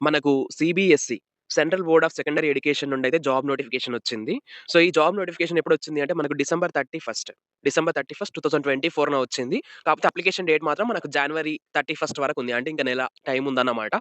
మనకు CBSE central board of secondary education నుండి అయితే జాబ్ నోటిఫికేషన్ వచ్చింది. సో, ఈ జాబ్ నోటిఫికేషన్ ఎప్పుడొచ్చింది అంటే మనకు డిసెంబర్ 31 2024 వచ్చింది. కాకపోతే అప్లికేషన్ డేట్ మాత్రం మనకు జనవరి 31 వరకు ఉంది. అంటే ఇంక నెల టైం ఉందన్నమాట.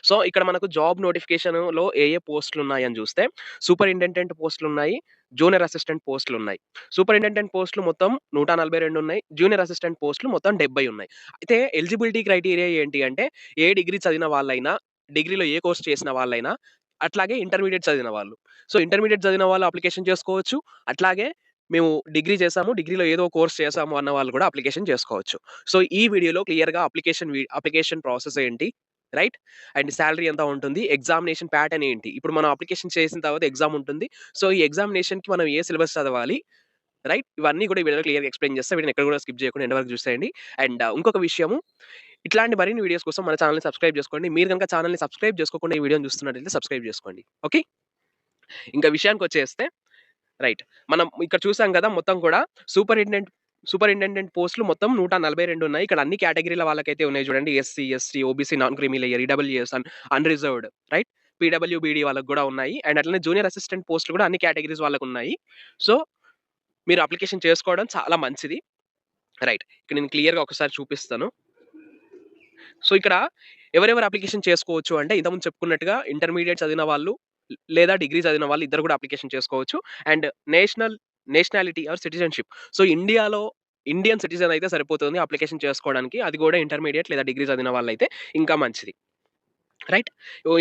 సో, ఇక్కడ మనకు జాబ్ నోటిఫికేషన్‌లో ఏ పోస్టులున్నాయని చూస్తే సూపరింటెండెంట్ పోస్టులున్నాయి. జూనియర్ అసిస్టెంట్ పోస్టులున్నాయి. సూపరింటెండెంట్ పోస్టులు మొత్తం 142 ఉన్నాయి. జూనియర్ అసిస్టెంట్ పోస్టులు మొత్తం 70 ఉన్నాయి. అయితే ఎలిజిబిలిటీ క్రైటీరియా ఏంటి అంటే ఏ డిగ్రీ చదివిన వాళ్ళైనా, డిగ్రీలో ఏ కోర్స్ చేసిన వాళ్ళైనా, అట్లాగే ఇంటర్మీడియేట్ చదివిన వాళ్ళు. సో, ఇంటర్మీడియేట్ చదివిన వాళ్ళు అప్లికేషన్ చేసుకోవచ్చు. అట్లాగే మేము డిగ్రీ చేసాము, డిగ్రీలో ఏదో కోర్స్ చేసాము అన్న వాళ్ళు కూడా అప్లికేషన్ చేసుకోవచ్చు. సో, ఈ వీడియోలో క్లియర్‌గా అప్లికేషన్ ప్రాసెస్ ఏంటి, రైట్? అండ్ సాలరీ ఎంత ఉంటుంది, ఎగ్జామినేషన్ ప్యాటర్న్ ఏంటి? ఇప్పుడు మనం అప్లికేషన్ చేసిన తర్వాత ఎగ్జామ్ ఉంటుంది. సో, ఈ ఎగ్జామినేషన్‌కి మనం ఏ సిలబస్ చదవాలి, రైట్? ఇవన్నీ కూడా ఈ వీడియోలో క్లియర్‌గా ఎక్స్‌ప్లెయిన్ చేస్తా. వీడియోని ఎక్కడ కూడా స్కిప్ చేయకుండా ఎండ్ వరకు చూసేయండి. అండ్ ఇంకొక విషయము, ఇట్లాంటి మరిన్ని వీడియోస్ కోసం మన ఛానెల్‌ని సబ్స్క్రైబ్ చేసుకోండి. మీరు గనుక ఛానెల్‌ని సబ్స్క్రైబ్ చేసుకోకుండా ఈ వీడియోని చూస్తున్నట్లయితే సబ్స్క్రైబ్ చేసుకోండి. ఓకే. ఇంకా విషయానికొచ్చేస్తే రైట్. మనం ఇక్కడ చూసాం కదా! మొత్తం కూడా సూపరింటెండెంట్ సూపరింటెండెంట్ పోస్టులు మొత్తం 142 ఉన్నాయి. ఇక్కడ అన్ని కేటగిరీల వాళ్ళకైతే ఉన్నాయి చూడండి. SC, ST, OBC, non creamy layer, EWS, unreserved, right? పీడబ్ల్యూబీడీ వాళ్ళకి కూడా ఉన్నాయి. అండ్ అట్లనే జూనియర్ అసిస్టెంట్ పోస్టులు కూడా అన్ని కేటగిరీస్ వాళ్ళకున్నాయి. సో, మీరు అప్లికేషన్ చేసుకోవడం చాలా మంచిది. రైట్. ఇక్కడ నేను క్లియర్‌గా ఒకసారి చూపిస్తాను. సో, ఇక్కడ ఎవరెవరు అప్లికేషన్ చేసుకోవచ్చు అంటే ఇంతకుముందు చెప్పుకున్నట్టుగా ఇంటర్మీడియేట్ చదివిన వాళ్ళు లేదా డిగ్రీ చదివిన వాళ్ళు ఇద్దరు కూడా అప్లికేషన్ చేసుకోవచ్చు. And nationality or citizenship. So, Indian citizen అయితే సరిపోతుంది అప్లికేషన్ చేసుకోవడానికి. అది కూడా ఇంటర్మీడియేట్ లేదా డిగ్రీ చదివిన వాళ్ళైతే ఇంకా మంచిది. రైట్.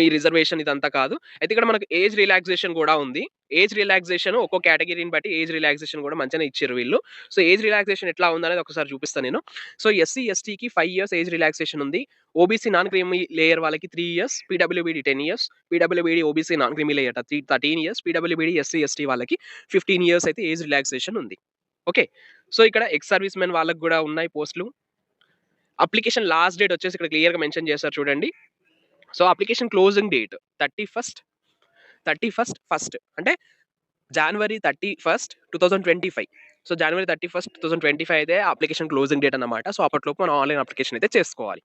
ఈ రిజర్వేషన్ ఇదంతా కాదు. అయితే ఇక్కడ మనకు ఏజ్ రిలాక్సేషన్ గూడా ఉంది. ఏజ్ రిలాక్సేషన్ ఒక్కో కేటగిరీని బట్టి ఏజ్ రిలాక్సేషన్ గూడా మంచిగానే ఇచ్చిర్రు వీళ్ళు. సో, ఏజ్ రిలాక్సేషన్ ఎట్లా ఉందనేది ఒకసారి చూపిస్తా నేను. సో, ఎస్సీ, ఎస్టీకి 5 ఇయర్స్ ఏజ్ రిలాక్సేషన్ ఉంది. ఓబీసీ నాన్ క్రీమీ లేయర్ వాళ్ళకి 3 ఇయర్స్, పీడబ్ల్యూబీడీ 10 ఇయర్స్, పీడబ్ల్యూబీడీ OBC non creamy layer 13 years, పీడబ్ల్యూబీడీ ఎస్సీ, ఎస్టీ వాళ్ళకి 15 ఇయర్స్ అయితే ఏజ్ రిలాక్సేషన్ ఉంది. ఓకే. సో, ఇక్కడ ఎక్స్ సర్వీస్ మెన్ వాళ్ళకి గూడా ఉన్నాయి పోస్టులు. అప్లికేషన్ లాస్ట్ డేట్ వచ్చేసి ఇక్కడ క్లియర్‌గా మెన్షన్ చేశారు చూడండి. So, application closing date 31 first అంటే జనవరి 31, 2025. సో, జనవరి 31, 2025 అయితే అప్లికేషన్ క్లోజింగ్ డేట్ అన్నమాట. సో, అప్పటిలోపు మనం ఆన్‌లైన్ అప్లికేషన్ అయితే చేసుకోవాలి.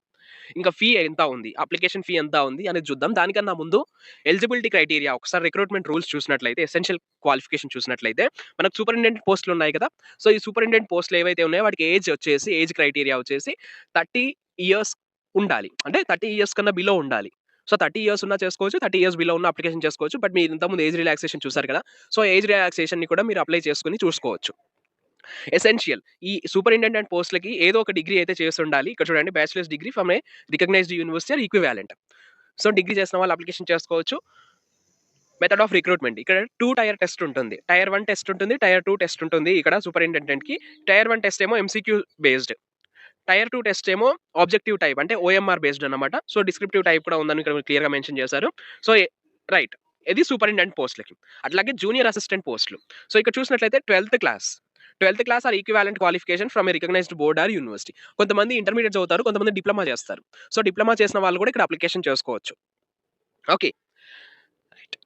ఇంకా ఫీ ఎంత ఉంది, అప్లికేషన్ ఫీ ఎంత ఉంది అనేది చూద్దాం. దానికన్నా ముందు ఎలిజిబిలిటీ క్రైటీరియా ఒకసారి రిక్రూట్‌మెంట్ రూల్స్ చూసినట్లయితే, ఎసెన్షియల్ క్వాలిఫికేషన్ చూసినట్లయితే మనకు సూపరింటెండెంట్ పోస్టులు ఉన్నాయి కదా! సో, ఈ సూపరింటెండెంట్ పోస్టులు ఏవైతే ఉన్నాయో వాటికి ఏజ్ క్రైటీరియా వచ్చేసి 30 ఇయర్స్ ఉండాలి. అంటే 30 ఇయర్స్ కన్నా బిలో ఉండాలి. సో, 30 ఇయర్స్ ఉన్నా చేసుకోవచ్చు. 30 ఇయర్స్ బిలో ఉన్న అప్లికేషన్ చేసుకోవచ్చు. బట్ మీరు ఇంతకుముందు ఏజ్ రిలాక్సేషన్ చూసారు కదా! సో, ఏజ్ రిలాక్సేషన్‌ని కూడా మీరు అప్లై చేసుకొని చూసుకోవచ్చు. ఎసెన్షియల్ ఈ సూపరింటెండెంట్ పోస్ట్‌లకి ఏదో ఒక డిగ్రీ అయితే చేసుండాలి. ఇక్కడ చూడండి bachelors degree from a recognised university or equivalent. So, degree చేసిన వాళ్ళు అప్లికేషన్ చేసుకోవచ్చు. మెథడ్ ఆఫ్ రిక్రూట్‌మెంట్ ఇక్కడ 2 టైర్ టెస్ట్ ఉంటుంది. టైర్ 1 టెస్ట్ ఉంటుంది. టైర్ 2 టెస్ట్ ఉంటుంది. ఇక్కడ సూపరింటెండెంట్‌కి. టైర్ 1 టెస్ట్ ఏమో ఎంసీక్యూ బేస్డ్. టైర్ 2 టెస్ట్ ఏమో ఆబ్జెక్టివ్ టైప్ అంటే ఓఎంఆర్ బేస్డ్ అన్నమాట. సో, డిస్క్రిప్టివ్ టైప్ కూడా ఉందని ఇక్కడ క్లియర్‌గా మెన్షన్ చేశారు. So, right. ఇది సూపరింటెండెంట్ పోస్ట్‌లకి. అట్లాగే జూనియర్ అసిస్టెంట్ పోస్ట్‌లు. సో, ఇక్కడ చూసినట్లయితే 12థ్ class or equivalent qualification from a recognized board or university. కొంతమంది ఇంటర్మీడియేట్ చదువుతారు. కొంతమంది డిప్లొమా చేస్తారు. సో, డిప్లొమా చేసిన వాళ్ళు కూడా ఇక్కడ అప్లికేషన్ చేసుకోవచ్చు. ఓకే. రైట్.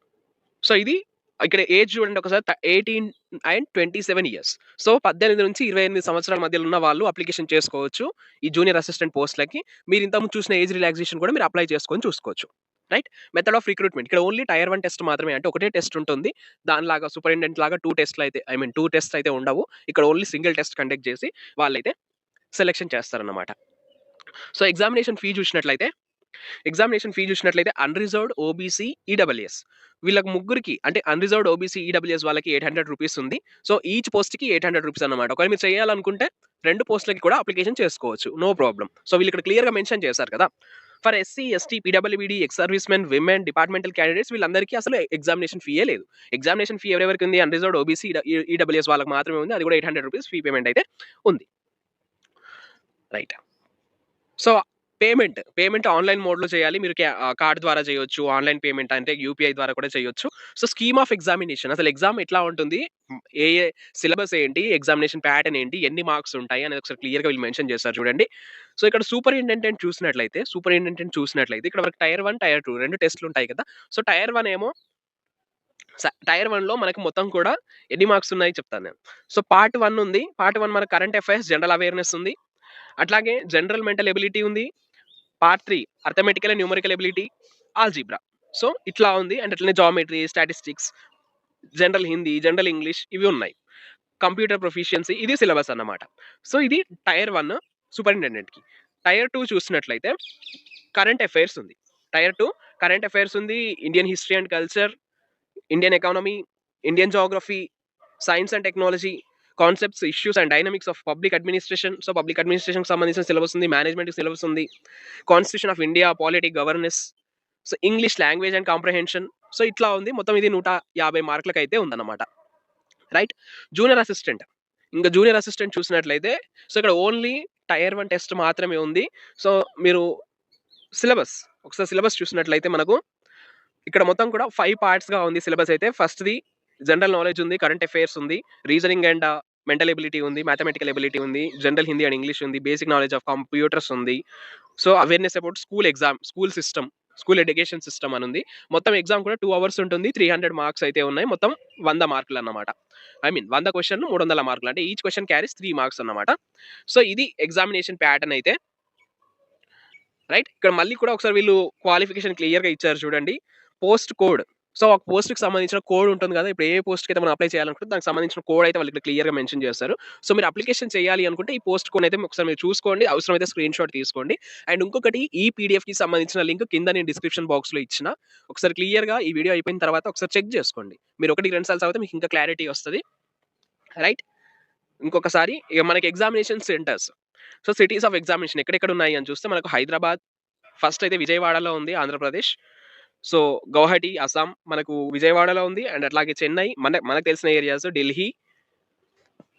సో, ఇది ఇక్కడ ఏజ్ చూడండి ఒకసారి 18 అండ్ 27 ఇయర్స్. సో, 18-28 సంవత్సరాల మధ్యలో ఉన్న వాళ్ళు అప్లికేషన్ చేసుకోవచ్చు. ఈ జూనియర్ అసిస్టెంట్ పోస్ట్‌లకి. మీరు ఇంతకుముందు చూసిన ఏజ్ రిలాక్సేషన్ కూడా మీరు అప్లై చేసుకొని చూసుకోవచ్చు. రైట్. మెథడ్ ఆఫ్ రిక్రూట్‌మెంట్ ఇక్కడ ఓన్లీ టైర్ 1 టెస్ట్ మాత్రమే. అంటే ఒకటే టెస్ట్ ఉంటుంది. దానిలాగా సూపరింటెండెంట్ లాగా 2 టెస్ట్‌లు అయితే 2 టెస్ట్స్ అయితే ఉండవు. ఇక్కడ ఓన్లీ సింగిల్ టెస్ట్ కండక్ట్ చేసి వాళ్ళైతే సెలక్షన్ చేస్తారన్నమాట. సో, ఎగ్జామినేషన్ ఫీ చూసినట్లయితే అన్‌రిజర్వ్డ్, ఓబీసీ, ఈడబ్ల్యూఎస్ వీళ్ళకి ముగ్గురికి అంటే అన్‌రిజర్వ్డ్, ఓబీసీ, ఈడబ్ల్యూఎస్ వాళ్ళకి రూ. 800 ఉంది. సో, ఈచ్ పోస్ట్‌కి రూ. 800 అన్నమాట. ఒకవేళ మీరు చేయాలనుకుంటే 2 పోస్ట్‌లకి కూడా అప్లికేషన్ చేసుకోవచ్చు. No problem. సో, వీళ్ళు ఇక్కడ క్లియర్‌గా మెన్షన్ చేశారు కదా! For SC, ST, PWBD, X service men, women, departmental candidates వీళ్ళందరికీ అసలు ఎగ్జామినేషన్ ఫీయే లేదు. ఎగ్జామినేషన్ ఫీ ఎవరెవరికి ఉంది? అన్‌రిజర్వ్డ్, ఓబీసీ, ఈడబ్ల్యూఎస్ వాళ్ళకి మాత్రమే ఉంది. అది కూడా రూ. 800 ఫీ పేమెంట్ అయితే ఉంది. రైట్. సో, పేమెంట్ ఆన్‌లైన్ మోడ్‌లో చేయాలి. మీరు కార్డ్ ద్వారా చేయొచ్చు. ఆన్‌లైన్ పేమెంట్ అంటే యూపీఐ ద్వారా కూడా చేయొచ్చు. సో, స్కీమ్ ఆఫ్ ఎగ్జామినేషన్ అసలు ఎగ్జామ్ ఎట్లా ఉంటుంది? ఏ సిలబస్ ఏంటి? ఎగ్జామినేషన్ ప్యాటర్న్ ఏంటి? ఎన్ని మార్క్స్ ఉంటాయి? అనేది ఒకసారి క్లియర్‌గా వీళ్ళు మెన్షన్ చేశారు చూడండి. సో, ఇక్కడ సూపరింటెండెంట్ చూసినట్లయితే ఇక్కడ మనకు టైర్ 1, టైర్ 2 2 టెస్ట్‌లు ఉంటాయి కదా! సో, టైర్ 1 ఏమో టైర్ 1లో మనకు మొత్తం కూడా ఎన్ని మార్క్స్ ఉన్నాయి చెప్తాను నేను. సో, పార్ట్ 1 ఉంది. పార్ట్ 1 మనకు కరెంట్ అఫైర్స్, జనరల్ అవేర్‌నెస్ ఉంది. అట్లాగే జనరల్ మెంటల్ ఎబిలిటీ ఉంది. Part 3 arithmetical and numerical ability. Algebra. So, ఇట్లా ఉంది. అండ్ అట్లనే geometry, statistics, general Hindi, general English ఇవి ఉన్నాయి. కంప్యూటర్ ప్రొఫిషియన్సీ ఇది సిలబస్ అన్నమాట. సో, ఇది టైర్ 1 సూపరింటెండెంట్‌కి. టైర్ 2 చూసినట్లయితే కరెంట్ అఫైర్స్ ఉంది. టైర్ 2 కరెంట్ అఫైర్స్ ఉంది. Indian history and culture, Indian economy, Indian geography, science and technology, concepts, issues and dynamics of public administration. So, public అడ్మినిస్ట్రేషన్‌కి సంబంధించిన syllabus ఉంది. మేనేజ్మెంట్‌కి సిలబస్ ఉంది. Constitution of India, politic governance, so, English language and comprehension. So, ఇట్లా ఉంది. మొత్తం ఇది 150 మార్కులకైతే ఉందన్నమాట. Right. Junior assistant. ఇంక జూనియర్ అసిస్టెంట్ చూసినట్లయితే సో, ఇక్కడ ఓన్లీ టైర్ 1 టెస్ట్ మాత్రమే ఉంది. సో, మీరు సిలబస్ ఒకసారి సిలబస్ చూసినట్లయితే మనకు ఇక్కడ మొత్తం కూడా 5 పార్ట్స్‌గా ఉంది సిలబస్ అయితే. ఫస్ట్‌ది జనరల్ నాలెడ్జ్ ఉంది, కరెంట్ అఫైర్స్ ఉంది, రీజనింగ్ అండ్ మెంటల్ ఎబిలిటీ ఉంది, మ్యాథమెటికల్ ఎబిలిటీ ఉంది, జనరల్ హిందీ అండ్ ఇంగ్లీష్ ఉంది, బేసిక్ నాలెడ్జ్ ఆఫ్ కంప్యూటర్స్ ఉంది. So, awareness about school system, school education system అని ఉంది. మొత్తం ఎగ్జామ్ కూడా 2 అవర్స్ ఉంటుంది. 300 మార్క్స్ అయితే ఉన్నాయి. మొత్తం 100 మార్కులన్నమాట. ఐ మీన్ 100 క్వెషన్ 300 మార్కులు. అంటే ఈచ్ క్వెషన్ క్యారీస్ 3 మార్క్స్ అన్నమాట. సో, ఇది ఎగ్జామినేషన్ ప్యాటర్న్ అయితే. రైట్. ఇక్కడ మళ్ళీ కూడా ఒకసారి వీళ్ళు క్వాలిఫికేషన్ క్లియర్‌గా ఇచ్చారు చూడండి. Post code. సో, ఒక పోస్ట్‌కి సంబంధించిన కోడ్ ఉంటుంది కదా! ఇప్పుడు ఏ పోస్ట్‌కైతే మనం అప్లై చేయాలనుకుంటే దానికి సంబంధించిన కోడ్ అయితే వాళ్ళు ఇక్కడ క్లియర్‌గా మెన్షన్ చేస్తారు. సో, మీరు అప్లికేషన్ చేయాలి అనుకుంటే ఈ పోస్ట్ కోడ్ అయితే ఒకసారి మీరు చూసుకోండి. అవసరమైతే స్క్రీన్‌షాట్ తీసుకోండి. అండ్ ఇంకొకటి ఈ పీడీఎఫ్‌కి సంబంధించిన లింక్ కింద నేను డిస్క్రిప్షన్ బాక్స్‌లో ఇచ్చిన. ఒకసారి క్లియర్‌గా ఈ వీడియో అయిపోయిన తర్వాత ఒకసారి చెక్ చేసుకోండి. మీరు ఒకటికి 2 సార్లు చదివితే మీకు ఇంకా క్లారిటీ వస్తది. రైట్. ఇంకొకసారి ఇక మనకి examination centres. So, cities of examination ఎక్కడెక్కడ ఉన్నాయి అని చూస్తే మనకు హైదరాబాద్ ఫస్ట్ అయితే విజయవాడలో ఉంది ఆంధ్రప్రదేశ్. సో, గౌహటి, అస్సాం మనకు విజయవాడలో ఉంది. అండ్ అట్లాగే చెన్నై మనకు తెలిసిన ఏరియాస్ ఢిల్లీ.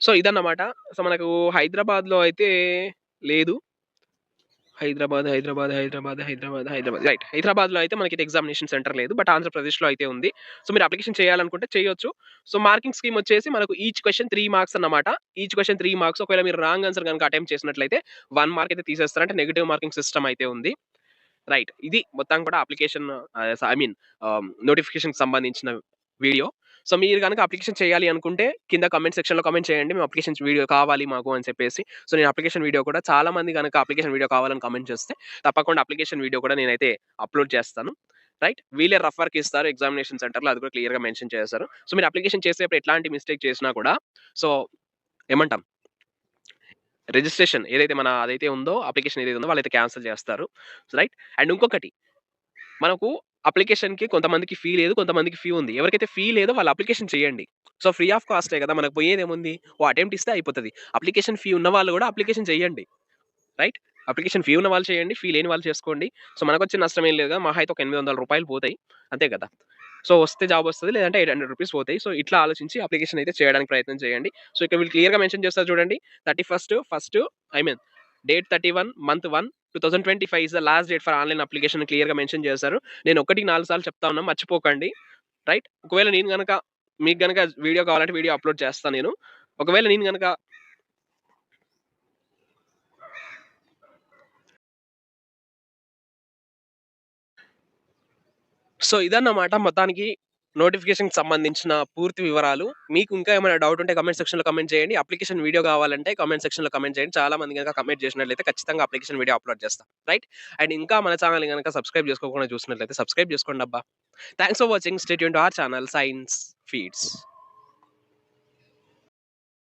సో, ఇదన్నమాట. సో, మనకు హైదరాబాద్‌లో అయితే లేదు. హైదరాబాద్. రైట్. హైదరాబాద్‌లో అయితే మనకైతే ఎగ్జామినేషన్ సెంటర్ లేదు. బట్ ఆంధ్రప్రదేశ్‌లో అయితే ఉంది. సో, మీరు అప్లికేషన్ చేయాలనుకుంటే చేయొచ్చు. సో, మార్కింగ్ స్కీమ్ వచ్చేసి మనకు ఈచ్ క్వెషన్ 3 మార్క్స్ అన్నమాట. Each question 3 marks. ఒకవేళ మీరు రాంగ్ ఆన్సర్ గనుక అటెంప్ట్ చేసినట్లయితే 1 మార్క్ అయితే తీసేస్తారు. అంటే నెగెటివ్ మార్కింగ్ సిస్టమ్ అయితే ఉంది. రైట్. ఇది మొత్తం కూడా అప్లికేషన్ ఐ మీన్ నోటిఫికేషన్‌కి సంబంధించిన వీడియో. సో, మీరు గనక అప్లికేషన్ చేయాలి అనుకుంటే కింద కామెంట్ సెక్షన్‌లో కామెంట్ చేయండి. మేము అప్లికేషన్ వీడియో కావాలి మాకు అని చెప్పేసి. సో, నేను అప్లికేషన్ వీడియో కూడా చాలా మంది గనక అప్లికేషన్ వీడియో కావాలని కామెంట్ చేస్తే తప్పకుండా అప్లికేషన్ వీడియో కూడా నేనైతే అప్‌లోడ్ చేస్తాను. రైట్. వీళ్ళే రఫ్ వర్క్ ఇస్తారు ఎగ్జామినేషన్ సెంటర్‌లో అది కూడా క్లియర్‌గా మెన్షన్ చేశారు. సో, మీరు అప్లికేషన్ చేసేటప్పుడు ఎట్లాంటి మిస్టేక్ చేసినా కూడా సో, ఏమంటాం రిజిస్ట్రేషన్ ఏదైతే అదైతే ఉందో అప్లికేషన్ ఏదైతే ఉందో వాళ్ళైతే క్యాన్సెల్ చేస్తారు. రైట్. అండ్ ఇంకొకటి మనకు అప్లికేషన్‌కి కొంతమందికి ఫీ లేదు. కొంతమందికి ఫీ ఉంది. ఎవరికైతే ఫీ లేదో వాళ్ళు అప్లికేషన్ చేయండి. సో, ఫ్రీ ఆఫ్ కాస్టే కదా! మనకు పోయేదేముంది? ఓ అటెంప్ట్ ఇస్తే అయిపోతది. అప్లికేషన్ ఫీ ఉన్న వాళ్ళు కూడా అప్లికేషన్ చేయండి. రైట్. అప్లికేషన్ ఫీ ఉన్న వాళ్ళు చేయండి. ఫీ లేని వాళ్ళు చేసుకోండి. సో, మనకొచ్చే నష్టం ఏం లేదు కదా! మహా అయితే ఒక రూ. 800 పోతాయి. అంతే కదా! సో, వస్తే జాబ్ వస్తది. లేదంటే రూ. 800 పోతాయి. సో, ఇట్లా ఆలోచించి అప్లికేషన్ అయితే చేయడానికి ప్రయత్నం చేయండి. సో, ఇక్కడ వీళ్ళు క్లియర్‌గా మెన్షన్ చేస్తారు చూడండి. 31 first I mean date 31 month 1 2025 is the last date for online application అని క్లియర్‌గా మెన్షన్ చేశారు. నేను ఒకటికి 4 సార్లు చెప్తా ఉన్నా మర్చిపోకండి. రైట్. ఒకవేళ నేను గనక మీకు గనక వీడియో కావాలంటే వీడియో అప్‌లోడ్ చేస్తా నేను. ఒకవేళ నేను గనక సో, ఇదన్నమాట మొత్తానికి నోటిఫికేషన్‌కి సంబంధించిన పూర్తి వివరాలు. మీకు ఇంకా ఏమైనా డౌట్ ఉంటే కామెంట్ సెక్షన్‌లో కామెంట్ చేయండి. అప్లికేషన్ వీడియో కావాలంటే కామెంట్ సెక్షన్‌లో కామెంట్ చేయండి. చాలా మంది గనక కామెంట్ చేసినట్లయితే ఖచ్చితంగా అప్లికేషన్ వీడియో అప్‌లోడ్ చేస్తా. రైట్. అండ్ ఇంకా మన ఛానెల్‌ని గనక సబ్స్క్రైబ్ చేసుకోకుండా చూస్తున్నట్లయితే సబ్స్క్రైబ్ చేసుకోండబ్బా. Thanks for watching. Stay tuned to our channel science feeds.